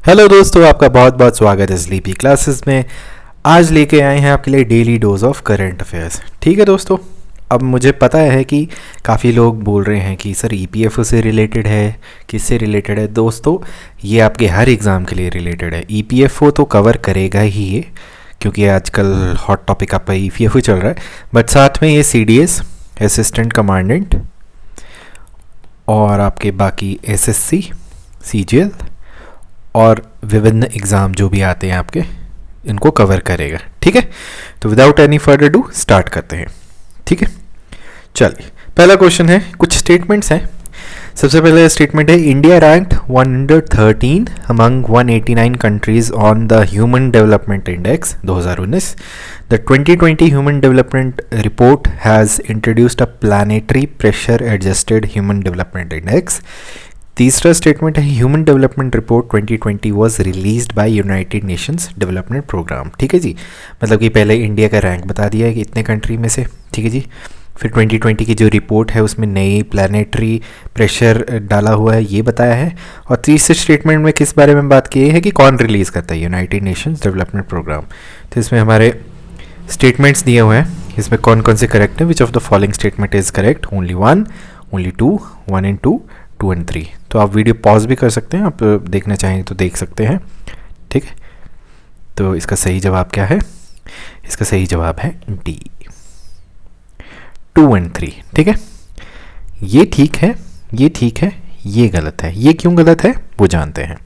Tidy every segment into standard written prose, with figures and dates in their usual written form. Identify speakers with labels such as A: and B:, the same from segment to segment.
A: Hello दोस्तों, आपका बहुत बहुत स्वागत है स्लीपी क्लासेस में। आज लेके आए हैं आपके लिए daily dose of current affairs. ठीक है दोस्तों, अब मुझे पता है कि काफ़ी लोग बोल रहे हैं कि सर ईपीएफओ से रिलेटेड है, किससे रिलेटेड है। दोस्तों, ये आपके हर एग्ज़ाम के लिए रिलेटेड है। ईपीएफओ तो कवर करेगा ही ये, क्योंकि आजकल हॉट टॉपिक आपका ईपीएफओ चल रहा है, बट साथ में ये सीडीएस, असिस्टेंट कमांडेंट, और आपके बाकी एसएससी, सीजीएल और विभिन्न एग्ज़ाम जो भी आते हैं आपके, इनको कवर करेगा। ठीक है, तो without any further do start करते हैं। ठीक है, चलिए पहला क्वेश्चन है, कुछ स्टेटमेंट्स हैं। सबसे पहले स्टेटमेंट है, India ranked 113 among 189 countries on the human development index 2019। The 2020 human development report has introduced a planetary pressure adjusted human development index. तीसरा स्टेटमेंट है, human development report 2020 was released by United Nations Development Programme. ठीक है जी, मतलब कि पहले India का rank बता दिया है कि इतने कंट्री में से। ठीक है जी, फिर 2020 की जो रिपोर्ट है उसमें नई प्लानिटरी प्रेशर डाला हुआ है, ये बताया है। और तीसरे स्टेटमेंट में किस बारे में बात की है कि कौन रिलीज़ करता है, यूनाइटेड नेशंस डेवलपमेंट प्रोग्राम। तो इसमें हमारे स्टेटमेंट्स दिए हुए हैं, इसमें कौन कौन से करेक्ट है। Which of the following statement is correct, only one, only two, 1 and 2, 2 and 3। तो आप वीडियो पॉज भी कर सकते हैं, आप देखना चाहेंगे तो देख सकते हैं। ठीक है, तो इसका सही जवाब क्या है? इसका सही जवाब है डी, 2 and 3। ठीक है, ये ठीक है, ये ठीक है, ये गलत है। ये क्यों गलत है वो जानते हैं।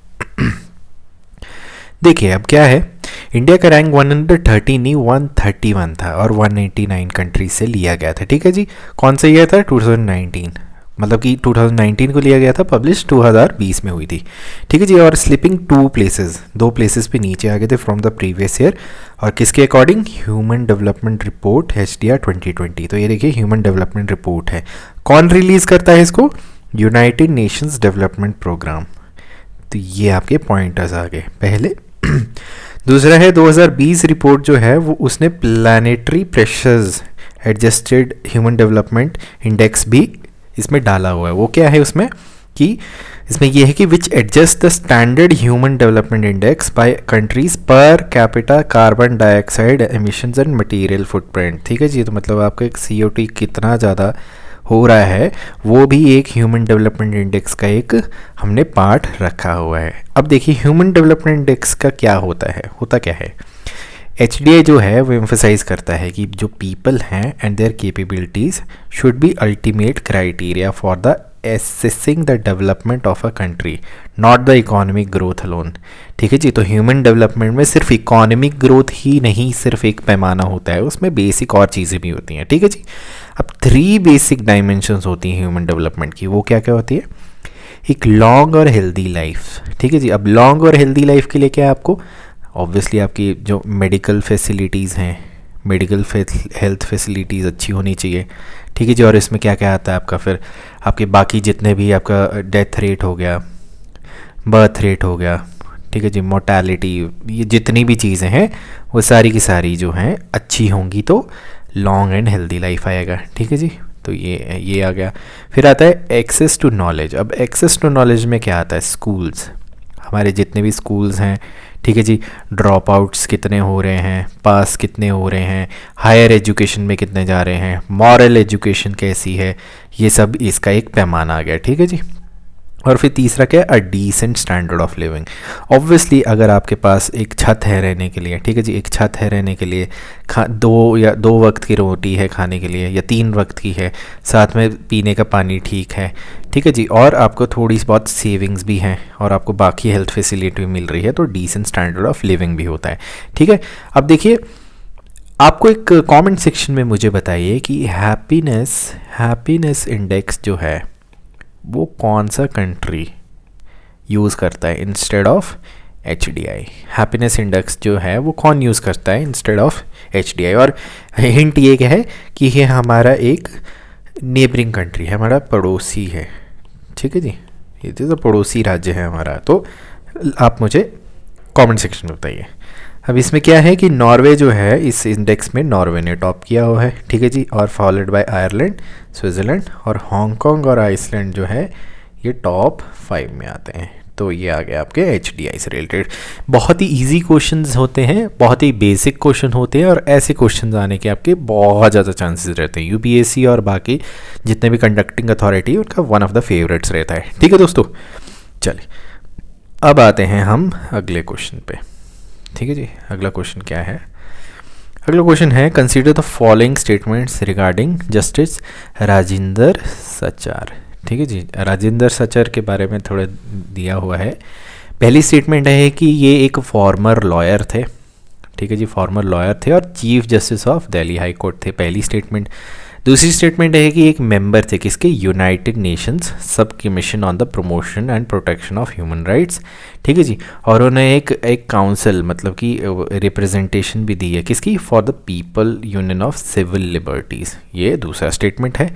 A: देखिए अब क्या है, इंडिया का रैंक 113 नहीं 131 था और 189 कंट्रीज से लिया गया था। ठीक है जी, कौन सा ईयर था? 2019, मतलब कि 2019 को लिया गया था, पब्लिश 2020 में हुई थी। ठीक है जी, और स्लिपिंग 2 प्लेसेस पे नीचे आ गए थे फ्रॉम द प्रीवियस ईयर। और किसके according? Human development report HDR 2020। तो ये देखिए ह्यूमन डेवलपमेंट रिपोर्ट है, कौन रिलीज़ करता है इसको? United Nations Development Programme. तो ये आपके पॉइंटर्स आ गए पहले। दूसरा है 2020 रिपोर्ट जो है वो उसने planetary pressures adjusted human development index भी इसमें डाला हुआ है। वो क्या है उसमें कि इसमें यह है कि which adjust the standard human development index by countries per capita carbon dioxide emissions and material footprint. ठीक है जी, तो मतलब आपका एक CO2 कितना ज़्यादा हो रहा है वो भी एक ह्यूमन डेवलपमेंट इंडेक्स का एक हमने पार्ट रखा हुआ है। अब देखिए ह्यूमन डेवलपमेंट इंडेक्स का क्या होता है, होता क्या है? HDI जो है वो एम्फोसाइज करता है कि जो पीपल हैं and their capabilities should be ultimate criteria for the assessing the development of a country, not the economic growth alone. ठीक है जी, तो ह्यूमन डेवलपमेंट में सिर्फ इकोनॉमिक ग्रोथ ही नहीं सिर्फ एक पैमाना होता है, उसमें बेसिक और चीज़ें भी होती हैं। ठीक है जी, अब 3 बेसिक डायमेंशंस होती हैं ह्यूमन डेवलपमेंट की। वो क्या क्या होती है? एक लॉन्ग और हेल्दी लाइफ। ठीक है जी, अब लॉन्ग और हेल्दी लाइफ के लिए क्या है आपको? ऑब्वियसली आपकी जो मेडिकल फैसिलिटीज़ हैं, मेडिकल हेल्थ फैसिलिटीज़ अच्छी होनी चाहिए। ठीक है जी, और इसमें क्या क्या आता है आपका, फिर आपके बाकी जितने भी आपका डेथ रेट हो गया, बर्थ रेट हो गया, ठीक है जी, मोर्टेलिटी, ये जितनी भी चीज़ें हैं वो सारी की सारी जो हैं अच्छी होंगी तो लॉन्ग एंड हेल्दी लाइफ आएगा। ठीक है जी, तो ये आ गया। फिर आता है एक्सेस टू नॉलेज। अब एक्सेस टू नॉलेज में क्या आता है? स्कूल्स, हमारे जितने भी स्कूल्स हैं, ठीक है जी, ड्रॉप आउट्स कितने हो रहे हैं, पास कितने हो रहे हैं, हायर एजुकेशन में कितने जा रहे हैं, मॉरल एजुकेशन कैसी है, ये सब इसका एक पैमाना आ गया। ठीक है जी, और फिर तीसरा क्या है? A decent standard of living. Obviously अगर आपके पास एक छत है रहने के लिए, ठीक है जी, एक छत है रहने के लिए, 2 वक्त की रोटी है खाने के लिए, या 3 वक्त की है, साथ में पीने का पानी ठीक है, ठीक है जी, और आपको थोड़ी बहुत सेविंग्स भी हैं और आपको बाकी हेल्थ फैसिलिटी भी मिल रही है, तो डिसेंट स्टैंडर्ड ऑफ लिविंग भी होता है। ठीक है, अब देखिए आपको एक कमेंट सेक्शन में मुझे बताइए कि हैप्पीनेस इंडेक्स जो है वो कौन सा कंट्री यूज़ करता है instead of HDI। Happiness index जो है वो कौन यूज़ करता है इंस्टेड ऑफ HDI? और हिंट ये क्या है कि ये हमारा एक नेबरिंग कंट्री है, हमारा पड़ोसी है। ठीक है जी, ये तो पड़ोसी राज्य है हमारा। तो आप मुझे कमेंट सेक्शन में बताइए। अब इसमें क्या है कि नॉर्वे जो है इस इंडेक्स में नॉर्वे ने टॉप किया हुआ है। ठीक है जी, और फॉलोड बाय आयरलैंड, स्विट्ज़रलैंड और हांगकांग और आइसलैंड जो है ये टॉप 5 में आते हैं। तो ये आ गया आपके HDI से रिलेटेड। बहुत ही इजी क्वेश्चंस होते हैं, बहुत ही बेसिक क्वेश्चन होते हैं, और ऐसे क्वेश्चंस आने के आपके बहुत ज़्यादा चांसेस रहते हैं। UPSC और बाकी जितने भी कंडक्टिंग अथॉरिटी उनका वन ऑफ द फेवरेट्स रहता है। ठीक है दोस्तों, चलिए अब आते हैं हम अगले क्वेश्चन पे। ठीक है जी, अगला क्वेश्चन क्या है? अगला क्वेश्चन है, consider the following statements regarding justice Rajendra Sachar. ठीक है जी, राजेंद्र सचार के बारे में थोड़ा दिया हुआ है। पहली स्टेटमेंट है कि ये एक फॉर्मर लॉयर थे। ठीक है जी, फॉर्मर लॉयर थे और chief justice of Delhi high court थे, पहली स्टेटमेंट। दूसरी स्टेटमेंट है कि एक मेंबर थे किसके, यूनाइटेड नेशंस सब commission on the promotion and protection of human rights. ठीक है जी, और उन्हें एक काउंसिल मतलब कि रिप्रेजेंटेशन भी दी है किसकी, for the people union of civil liberties. ये दूसरा स्टेटमेंट है।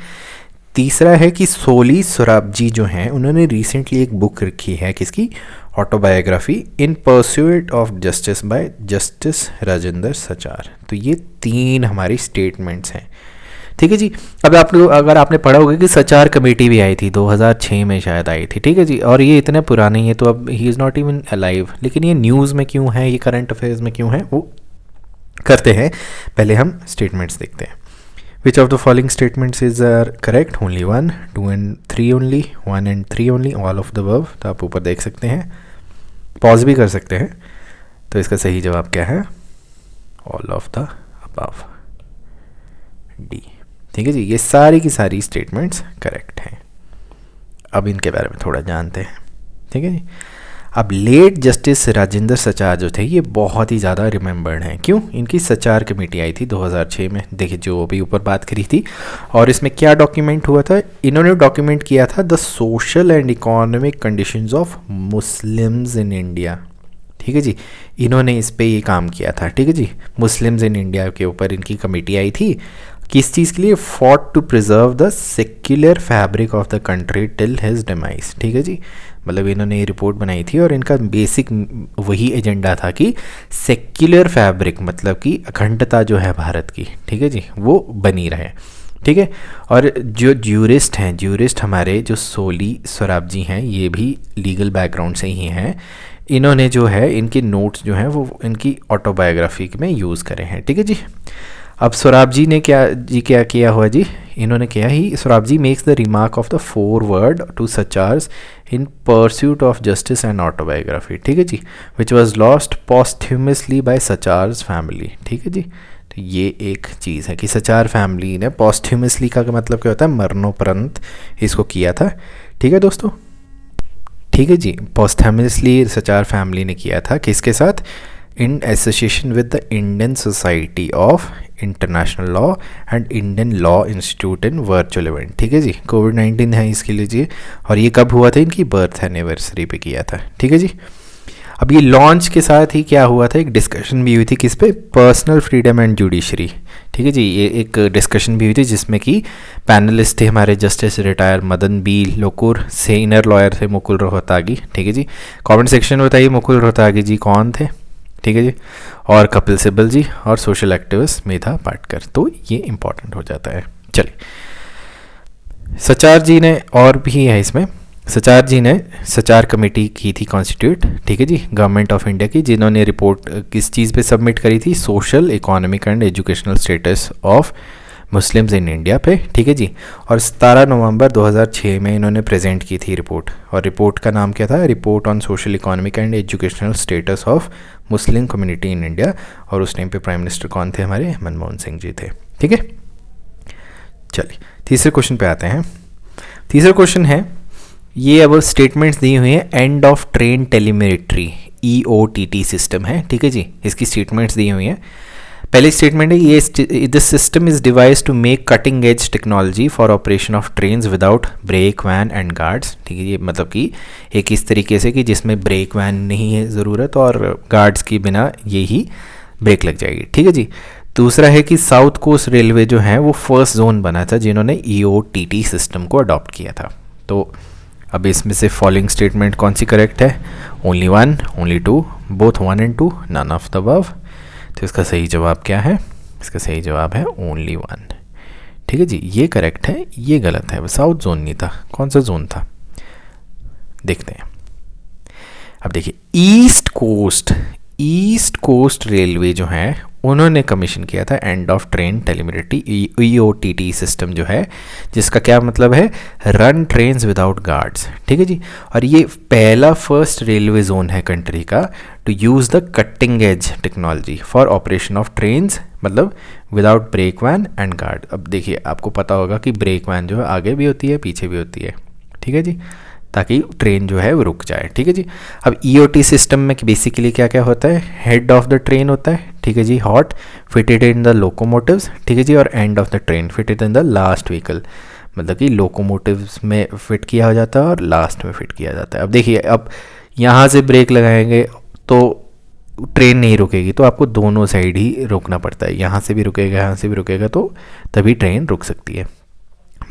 A: तीसरा है कि सोली सोराबजी जो हैं उन्होंने रिसेंटली एक बुक रखी है किसकी, autobiography in pursuit of justice by justice Rajendra Sachar. तो ये 3 हमारी स्टेटमेंट्स हैं। ठीक है जी, अब आप लोग अगर आपने पढ़ा होगा कि सचार कमेटी भी आई थी 2006 में शायद आई थी। ठीक है जी, और ये इतने पुराने हैं तो अब he is not even alive, लेकिन ये न्यूज़ में क्यों है, ये करंट अफेयर्स में क्यों है, वो करते हैं। पहले हम स्टेटमेंट्स देखते हैं। Which of the following statements is are correct, only 1, 2 and 3 only, 1 and 3 only, all of the above. तो आप ऊपर देख सकते हैं, पॉज भी कर सकते हैं। तो इसका सही जवाब क्या है, all of the above, D. ठीक है जी, ये सारी की सारी स्टेटमेंट्स करेक्ट हैं। अब इनके बारे में थोड़ा जानते हैं। ठीक है जी, अब लेट जस्टिस राजेंद्र सचार जो थे ये बहुत ही ज़्यादा रिमेंबर्ड हैं। क्यों? इनकी सचार कमेटी आई थी 2006 में, देखिए जो अभी ऊपर बात करी थी। और इसमें क्या डॉक्यूमेंट हुआ था, इन्होंने डॉक्यूमेंट किया था the social and economic conditions of Muslims in India. ठीक है जी, इन्होंने इस पे ये काम किया था। ठीक है जी, मुस्लिम्स इन इंडिया के ऊपर इनकी कमेटी आई थी। किस चीज़ के लिए, fought to preserve the secular fabric of the country till his demise. ठीक है जी, मतलब इन्होंने ये रिपोर्ट बनाई थी और इनका बेसिक वही एजेंडा था कि सेक्युलर फैब्रिक मतलब कि अखंडता जो है भारत की, ठीक है जी, वो बनी रहे। ठीक है, और जो ज्यूरिस्ट हैं, ज्यूरिस्ट हमारे जो सोली सोराबजी हैं, ये भी लीगल बैकग्राउंड से ही हैं। इन्होंने जो है इनके नोट्स जो हैं वो इनकी ऑटोबायोग्राफी में यूज़ करे हैं। ठीक है जी, अब सोराबजी ने क्या किया हुआ जी, इन्होंने किया ही, Sorabji makes the remark of the forward to Sachar's in pursuit of justice and autobiography. ठीक है जी, which was lost posthumously by Sachar's family. ठीक है जी, तो ये एक चीज़ है कि सचार फैमिली ने पॉस्थ्यूमसली का मतलब क्या होता है, मरणोपरंत इसको किया था। ठीक है दोस्तों, ठीक है जी, पॉस्थ्यूमसली सचार फैमिली ने किया था किसके साथ, in association with the Indian society of international law and Indian law institute in virtual event. ठीक है जी, कोविड-19 है इसके लिए जी, और ये कब हुआ था, इनकी बर्थ एनिवर्सरी पे किया था। ठीक है जी, अब ये लॉन्च के साथ ही क्या हुआ था, एक डिस्कशन भी हुई थी किस पे, पर्सनल फ्रीडम एंड जुडिशरी। ठीक है जी, ये एक डिस्कशन भी हुई थी जिसमें कि पैनलिस्ट थे हमारे justice retired Madan B Lokur, senior lawyer थे मुकुल रोहतागी। ठीक है जी, कमेंट सेक्शन में बताइए मुकुल रोहतागी जी कौन थे। ठीक है जी, और कपिल सिब्बल जी, और सोशल एक्टिविस्ट मेधा पाटकर। तो ये इंपॉर्टेंट हो जाता है। चलिए, सचार जी ने, और भी है इसमें, सचार जी ने सचार कमेटी की थी कॉन्स्टिट्यूट। ठीक है जी, गवर्नमेंट ऑफ इंडिया की, जिन्होंने रिपोर्ट किस चीज़ पे सबमिट करी थी, social economic and educational status of Muslims in India पे। ठीक है जी, और 17 नवंबर 2006 में इन्होंने प्रेजेंट की थी रिपोर्ट, और रिपोर्ट का नाम क्या था, report on social economic and educational status of Muslim community in India. और उस टाइम पे प्राइम मिनिस्टर कौन थे, हमारे मनमोहन सिंह जी थे। ठीक है, चलिए तीसरे क्वेश्चन पे आते हैं। तीसरा क्वेश्चन है, ये अब स्टेटमेंट्स दी हुई हैं, end of train telemetry EOTT system है। ठीक है जी, इसकी स्टेटमेंट्स दी हुई हैं। पहली स्टेटमेंट है, ये this system is device to make cutting edge technology for operation of trains without brake van and guards. ठीक है, ये मतलब कि एक इस तरीके से कि जिसमें ब्रेक वैन नहीं है ज़रूरत और गार्ड्स के बिना ये ही ब्रेक लग जाएगी। ठीक है जी, दूसरा है कि साउथ कोस्ट रेलवे जो है वो फर्स्ट जोन बना था जिन्होंने EOTT सिस्टम को अडॉप्ट किया था। तो अब इसमें से फॉलोइंग स्टेटमेंट कौन सी करेक्ट है, only 1, only 2, both 1 and 2, none of the above. तो इसका सही जवाब क्या है, इसका सही जवाब है ओनली 1। ठीक है जी, ये करेक्ट है, ये गलत है, साउथ जोन नहीं था। कौन सा जोन था, देखते हैं। अब देखिए ईस्ट कोस्ट रेलवे जो है उन्होंने कमीशन किया था end of train telemetry EOTT system जो है, जिसका क्या मतलब है, रन ट्रेन्स विदाउट गार्ड्स, ठीक है जी। और ये पहला फर्स्ट रेलवे जोन है कंट्री का to use the cutting edge technology for operation of trains, मतलब without brake van and guard. अब देखिए आपको पता होगा कि ब्रेक वैन जो है आगे भी होती है पीछे भी होती है, ठीक है जी, ताकि ट्रेन जो है वो रुक जाए, ठीक है जी। अब EOT सिस्टम में बेसिकली क्या क्या होता है, हेड ऑफ द ट्रेन होता है, ठीक है जी, hot fitted in the locomotives, ठीक है जी, और end of the train fitted in the last vehicle, मतलब कि लोकोमोटिव्स में फिट किया हो जाता है और लास्ट में फिट किया जाता है। अब देखिए अब यहाँ से ब्रेक लगाएंगे तो ट्रेन नहीं रुकेगी, तो आपको दोनों साइड ही रोकना पड़ता है, यहाँ से भी रुकेगा यहाँ से भी रुकेगा, तो तभी ट्रेन रुक सकती है।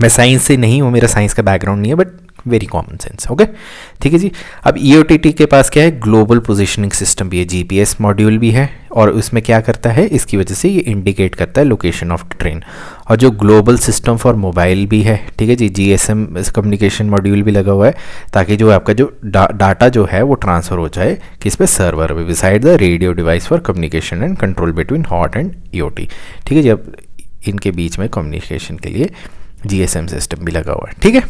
A: मैं साइंस से नहीं हूँ, मेरा साइंस का बैकग्राउंड नहीं है, but very common sense, okay, ठीक है जी। अब EOTT के पास क्या है, ग्लोबल पोजीशनिंग सिस्टम भी है, GPS मॉड्यूल भी है, और उसमें क्या करता है, इसकी वजह से ये इंडिकेट करता है लोकेशन ऑफ ट्रेन। और जो ग्लोबल सिस्टम फॉर मोबाइल भी है, ठीक है जी, GSM कम्युनिकेशन मॉड्यूल भी लगा हुआ है, ताकि जो आपका जो डाटा जो है वो ट्रांसफ़र हो जाए किस पे, सर्वर पे, beside the radio device for communication and control between hot and EOT, ठीक है जी। अब इनके बीच में कम्युनिकेशन के लिए GSM सिस्टम भी लगा हुआ है, ठीक है।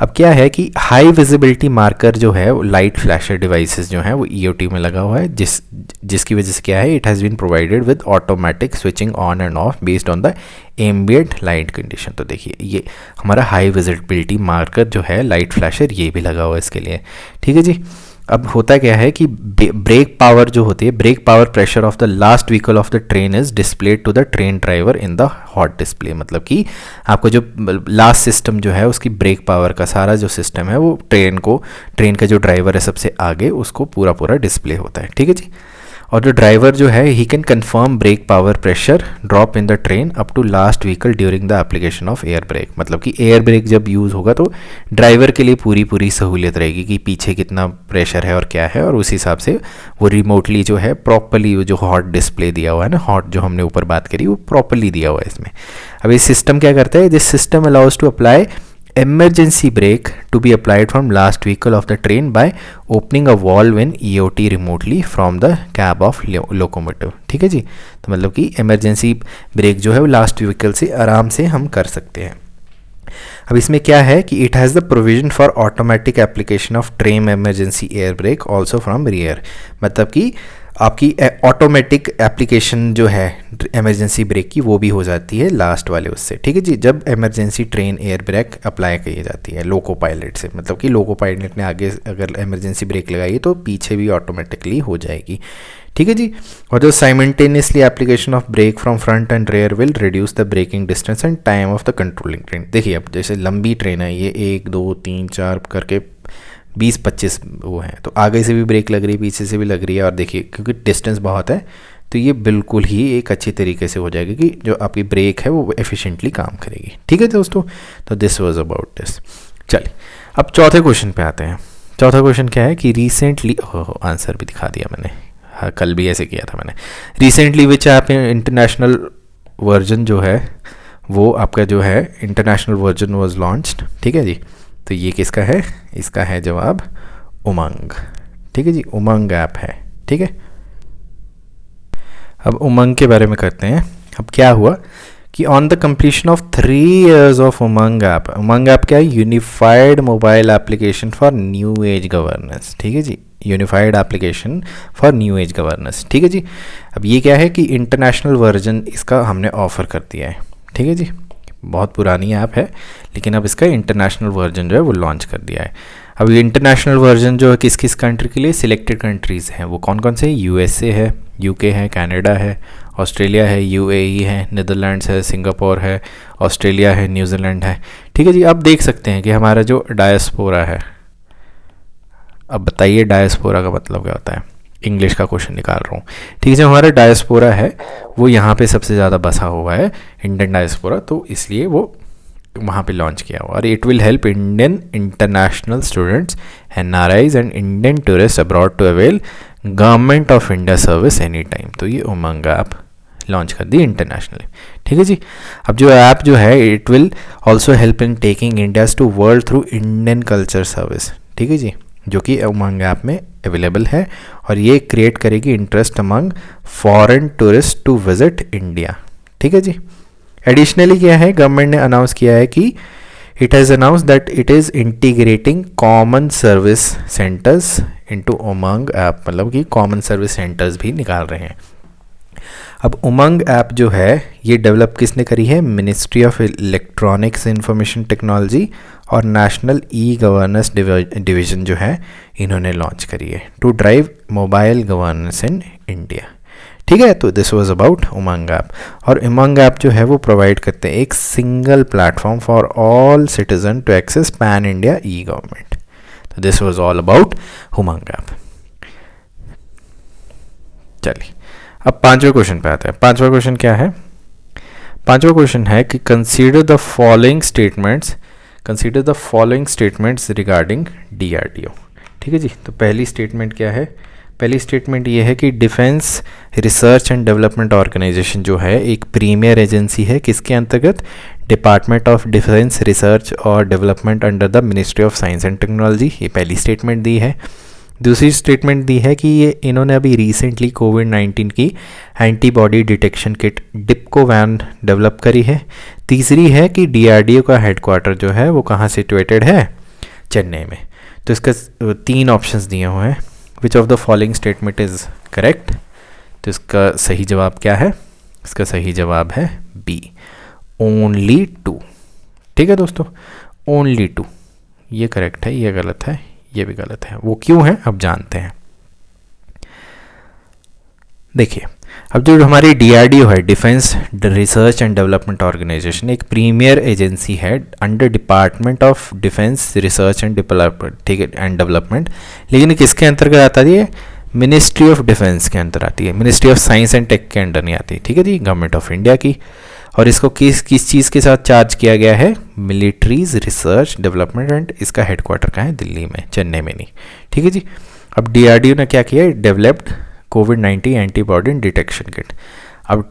A: अब क्या है कि हाई विजिबिलिटी मार्कर जो है वो लाइट फ्लैशर डिवाइसेस जो हैं वो EOT में लगा हुआ है, जिसकी वजह से क्या है, it has been provided with automatic switching on and off based on the ambient light condition. तो देखिए ये हमारा हाई विजिबिलिटी मार्कर जो है लाइट फ्लैशर, ये भी लगा हुआ है इसके लिए, ठीक है जी। अब होता क्या है कि ब्रेक पावर जो होती है, brake power pressure of the last vehicle of the train is displayed to the train driver in the hot display, मतलब कि आपको जो लास्ट सिस्टम जो है उसकी ब्रेक पावर का सारा जो सिस्टम है वो ट्रेन का जो ड्राइवर है सबसे आगे उसको पूरा डिस्प्ले होता है, ठीक है जी। और जो ड्राइवर जो है he can confirm brake power pressure drop in the train up to last vehicle during the application of air brake, मतलब कि एयर ब्रेक जब यूज़ होगा तो ड्राइवर के लिए पूरी सहूलियत रहेगी कि पीछे कितना प्रेशर है और क्या है, और उस हिसाब से वो रिमोटली जो है प्रॉपरली जो हॉट डिस्प्ले दिया हुआ है ना, हॉट जो हमने ऊपर बात करी वो प्रॉपरली दिया हुआ है इसमें। अब इस सिस्टम क्या करता है, this system allows to apply emergency brake to be applied from last vehicle of the train by opening a valve in EOT remotely from the cab of locomotive, ठीक है जी। तो मतलब कि emergency brake जो है वो लास्ट व्हीकल से आराम से हम कर सकते हैं। अब इसमें क्या है कि it has the provision for automatic application of train emergency air brake also from rear, मतलब कि आपकी ऑटोमेटिक एप्लीकेशन जो है इमरजेंसी ब्रेक की वो भी हो जाती है लास्ट वाले उससे, ठीक है जी, जब emergency train air brake apply की जाती है लोको पायलट से, मतलब कि लोको पायलट ने आगे अगर इमरजेंसी ब्रेक लगाई तो पीछे भी ऑटोमेटिकली हो जाएगी, ठीक है जी। और जो simultaneously application of brake from front and rear will reduce the braking distance and time of the controlling train. देखिए अब जैसे लंबी ट्रेन है, ये 1 2 3 4 करके 20-25 वो हैं, तो आगे से भी ब्रेक लग रही है पीछे से भी लग रही है, और देखिए क्योंकि डिस्टेंस बहुत है तो ये बिल्कुल ही एक अच्छी तरीके से हो जाएगी कि जो आपकी ब्रेक है वो एफिशिएंटली काम करेगी, ठीक है दोस्तों। तो दिस वाज अबाउट दिस। चलिए अब चौथे क्वेश्चन पे आते हैं। चौथा क्वेश्चन क्या है कि रिसेंटली, आंसर भी दिखा दिया मैंने, हाँ कल भी ऐसे किया था मैंने। Recently which app international version जो है वो आपका जो है इंटरनेशनल वर्जन वाज लॉन्च्ड, ठीक है जी। तो ये किसका है, इसका है जवाब उमंग, ठीक है जी, उमंग ऐप है, ठीक है। अब उमंग के बारे में करते हैं। अब क्या हुआ कि on the completion of 3 years of Umang app क्या है, unified mobile application for new age governance, ठीक है जी, unified application for new age governance, ठीक है जी। अब ये क्या है कि इंटरनेशनल वर्जन इसका हमने ऑफ़र कर दिया है, ठीक है जी। बहुत पुरानी ऐप है लेकिन अब इसका इंटरनेशनल वर्जन जो है वो लॉन्च कर दिया है। अब ये इंटरनेशनल वर्जन जो है किस किस कंट्री के लिए, सिलेक्टेड कंट्रीज़ हैं, वो कौन कौन से, USA है, UK है, कनाडा है, ऑस्ट्रेलिया है, UAE है, नीदरलैंड्स है, सिंगापुर है, ऑस्ट्रेलिया है, न्यूजीलैंड है, ठीक है जी। आप देख सकते हैं कि हमारा जो डायस्पोरा है, अब बताइए डायस्पोरा का मतलब क्या होता है, इंग्लिश का क्वेश्चन निकाल रहा हूँ, ठीक है। जो हमारा डायस्पोरा है वो यहाँ पे सबसे ज़्यादा बसा हुआ है, इंडियन डायस्पोरा, तो इसलिए वो वहाँ पे लॉन्च किया हुआ। और it will help Indian international students NRIs and Indian tourist abroad to avail government of India service any time. तो ये उमंग ऐप लॉन्च कर दी इंटरनेशनली, ठीक है जी। अब जो ऐप जो है it will also help in taking India's to world through Indian culture service, ठीक है जी। जो कि उमंग ऐप में अवेलेबल है, और ये क्रिएट करेगी interest among foreign tourist to visit India. ठीक है जी। एडिशनली क्या है, गवर्नमेंट ने अनाउंस किया है कि it has announce that it is integrating common service centres into Umang app, मतलब कि कॉमन सर्विस सेंटर्स भी निकाल रहे हैं। अब उमंग ऐप जो है ये डेवलप किसने करी है, ministry of electronics information technology और नेशनल ई गवर्नेंस डिवीज़न जो है इन्होंने लॉन्च करी है to drive mobile governance in India. ठीक है, तो this was about Umang app. और उमंग ऐप जो है वो प्रोवाइड करते हैं एक single platform for all citizen to access pan India e government. तो this was all about Umang app. चलिए अब पांचवें क्वेश्चन पे आते हैं। पांचवा क्वेश्चन क्या है, पांचवा क्वेश्चन है कि consider the following statements regarding DRDO. ठीक है जी। तो पहली स्टेटमेंट क्या है, पहली स्टेटमेंट ये है कि defence research and development organisation जो है एक प्रीमियर एजेंसी है, किसके अंतर्गत, डिपार्टमेंट ऑफ डिफेंस रिसर्च और development under the ministry of science and technology. ये पहली स्टेटमेंट दी है। दूसरी स्टेटमेंट दी है कि ये इन्होंने अभी रिसेंटली कोविड-19 की एंटीबॉडी डिटेक्शन किट डिप्कोवैन डेवलप करी है। तीसरी है कि डीआरडीओ का हेडक्वार्टर जो है वो कहाँ सिचुएटेड है, चेन्नई में। तो इसका 3 ऑप्शंस दिए हुए हैं, which of the following statement is correct. तो इसका सही जवाब क्या है, इसका सही जवाब है बी, ओनली 2। ठीक है दोस्तों, ओनली 2 ये करेक्ट है, ये गलत है, ये भी गलत है। वो क्यों है अब जानते हैं। देखिए अब जो हमारी डीआरडीओ है, defence research and development organisation, एक प्रीमियर एजेंसी है under department of defence research and development. ठीक है, एंड डेवलपमेंट, लेकिन किसके अंतर्गत आता है, मिनिस्ट्री ऑफ डिफेंस के अंदर आती है, ministry of science and tech के अंडर नहीं आती। ठीक है जी, गवर्नमेंट ऑफ इंडिया की। और इसको किस चीज़ के साथ चार्ज किया गया है, मिलिट्रीज रिसर्च डेवलपमेंट, एंड इसका हेडक्वार्टर कहाँ है, दिल्ली में, चेन्नई में नहीं। ठीक है जी। अब डीआरडीओ ने क्या किया, डेवलप्ड कोविड-19 एंटीबॉडी डिटेक्शन किट। अब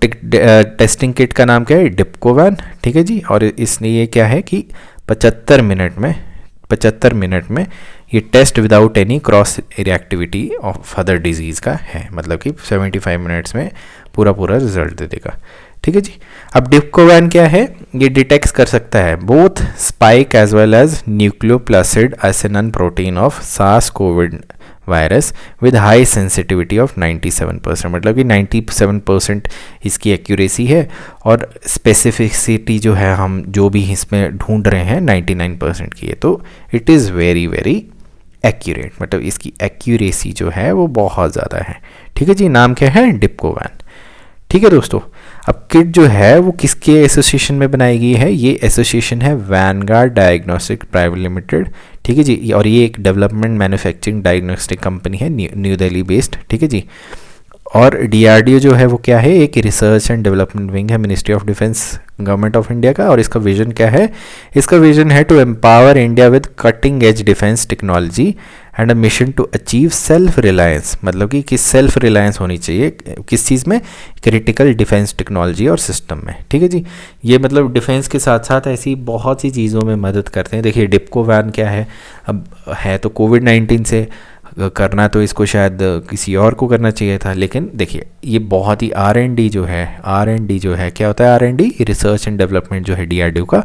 A: टेस्टिंग किट का नाम क्या है, डिप्कोवैन। ठीक है जी। और इसने ये क्या है कि 75 मिनट में ये test without any cross reactivity of other disease का है, मतलब कि 75 मिनट्स में पूरा रिजल्ट दे देगा। ठीक है जी। अब डिप्कोवैन क्या है, ये डिटेक्ट कर सकता है both spike as well as nucleocapsid एसिनन protein of SARS COVID virus with high sensitivity of 97%, मतलब कि 97% इसकी एक्यूरेसी है, और स्पेसिफिसिटी जो है हम जो भी इसमें ढूंढ रहे हैं 99% की है। तो it is very very accurate, मतलब इसकी एक्यूरेसी जो है वो बहुत ज़्यादा है। ठीक है जी। नाम क्या है, डिप्कोवैन। ठीक है दोस्तों। अब किट जो है वो किसके एसोसिएशन में बनाई गई है, ये एसोसिएशन है वैनगार्ड डायग्नोस्टिक प्राइवेट लिमिटेड। ठीक है जी। और ये एक डेवलपमेंट मैन्युफैक्चरिंग डायग्नोस्टिक कंपनी है, न्यू दिल्ली बेस्ड। ठीक है जी। और डीआरडीओ जो है वो क्या है, एक रिसर्च एंड डेवलपमेंट विंग है ministry of defence government of India का। और इसका विजन क्या है, इसका विजन है to empower India with cutting edge defence technology and a mission to achieve self reliance, मतलब कि किस सेल्फ रिलायंस होनी चाहिए किस चीज़ में, क्रिटिकल डिफेंस टेक्नोलॉजी और सिस्टम में। ठीक है जी। ये मतलब डिफेंस के साथ साथ ऐसी बहुत सी चीज़ों में मदद करते हैं। देखिए डिप्कोवैन क्या है, अब है तो कोविड-19 से करना, तो इसको शायद किसी और को करना चाहिए था, लेकिन देखिए ये बहुत ही R&D जो है क्या होता है, R&D रिसर्च एंड डेवलपमेंट जो है डीआरडीओ का,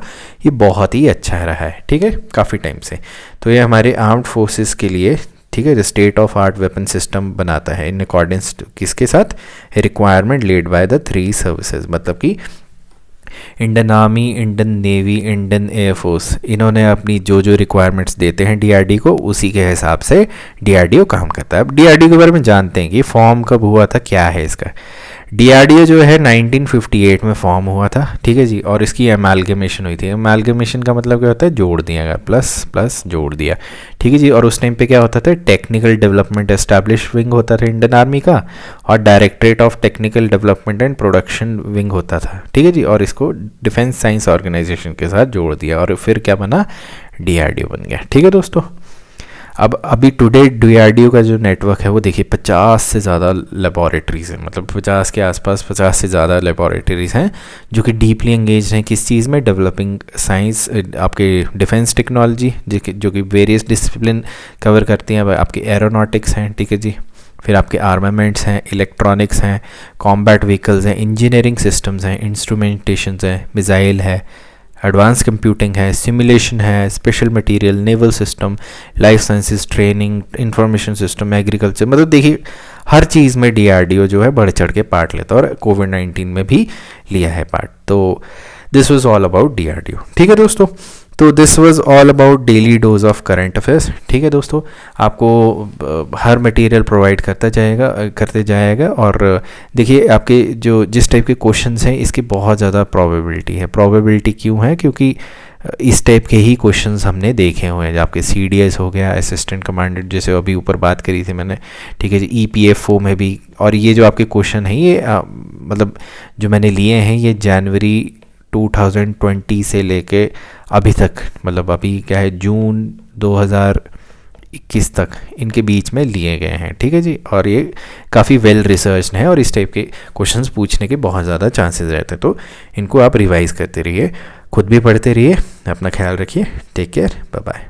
A: ये बहुत ही अच्छा रहा है। ठीक है, काफ़ी टाइम से। तो ये हमारे आर्म्ड फोर्सेस के लिए, ठीक है, state of art weapon system बनाता है इन अकॉर्डेंस किसके साथ, requirement led by the 3 services, मतलब कि Indian army, Indian navy, Indian air force, इन्होंने अपनी जो रिक्वायरमेंट्स देते हैं डीआरडी को, उसी के हिसाब से डीआरडीओ काम करता है। अब डीआरडीओ के बारे में जानते हैं कि फॉर्म कब हुआ था, क्या है इसका। डीआरडीओ जो है 1958 में फॉर्म हुआ था। ठीक है जी। और इसकी एमालगमेशन हुई थी। एमालगमेशन का मतलब क्या होता है, जोड़ दिया गया, प्लस प्लस जोड़ दिया। ठीक है जी। और उस टाइम पे क्या होता था, टेक्निकल डेवलपमेंट एस्टैब्लिश विंग होता था इंडियन आर्मी का, और directorate of technical development and production wing होता था। ठीक है जी। और इसको डिफेंस साइंस ऑर्गेनाइजेशन के साथ जोड़ दिया, और फिर क्या बना, डीआरडीओ बन गया। ठीक है दोस्तों। अब अभी टुडे डीआरडीओ का जो नेटवर्क है वो देखिए 50 से ज़्यादा लेबॉरेटरीज़ हैं, मतलब 50 के आसपास 50 से ज़्यादा लेबॉरेटरीज़ हैं जो कि डीपली एंगेज हैं किस चीज़ में, डेवलपिंग साइंस, आपके डिफेंस टेक्नोलॉजी जो कि वेरियस डिसिप्लिन कवर करती हैं। आपके एरोनॉटिक्स हैं, ठीक है जी, फिर आपके आर्मामेंट्स हैं, इलेक्ट्रॉनिक्स हैं, कॉम्बैट व्हीकल्स हैं, इंजीनियरिंग सिस्टम्स हैं, इंस्ट्रूमेंटेशंस हैं, मिसाइल है, एडवांस कंप्यूटिंग है, सिमुलेशन है, special material, naval system, life sciences, training, information system, agriculture, मतलब देखिए हर चीज़ में डीआरडीओ जो है बढ़ चढ़ के पार्ट लेता है और कोविड-19 में भी लिया है पार्ट। तो this was all about DRDO. ठीक है दोस्तों, तो this was all about daily dose of current affairs. ठीक है दोस्तों, आपको हर मटेरियल प्रोवाइड करते जाएगा और देखिए आपके जो जिस टाइप के क्वेश्चंस हैं इसकी बहुत ज़्यादा प्रोबेबिलिटी है। प्रोबेबिलिटी क्यों है? क्योंकि इस टाइप के ही क्वेश्चंस हमने देखे हुए हैं, आपके सीडीएस हो गया, असिस्टेंट कमांडेंट, जैसे अभी ऊपर बात करी थी मैंने, ठीक है जी, ईपीएफओ में भी। और ये जो आपके क्वेश्चन हैं ये मतलब जो मैंने लिए हैं ये जनवरी 2020 से लेके अभी तक, मतलब अभी क्या है जून 2021 तक, इनके बीच में लिए गए हैं। ठीक है जी, और ये काफ़ी वेल रिसर्च्ड हैं और इस टाइप के क्वेश्चंस पूछने के बहुत ज़्यादा चांसेस रहते हैं। तो इनको आप रिवाइज़ करते रहिए, खुद भी पढ़ते रहिए, अपना ख्याल रखिए, टेक केयर, बाय बाय।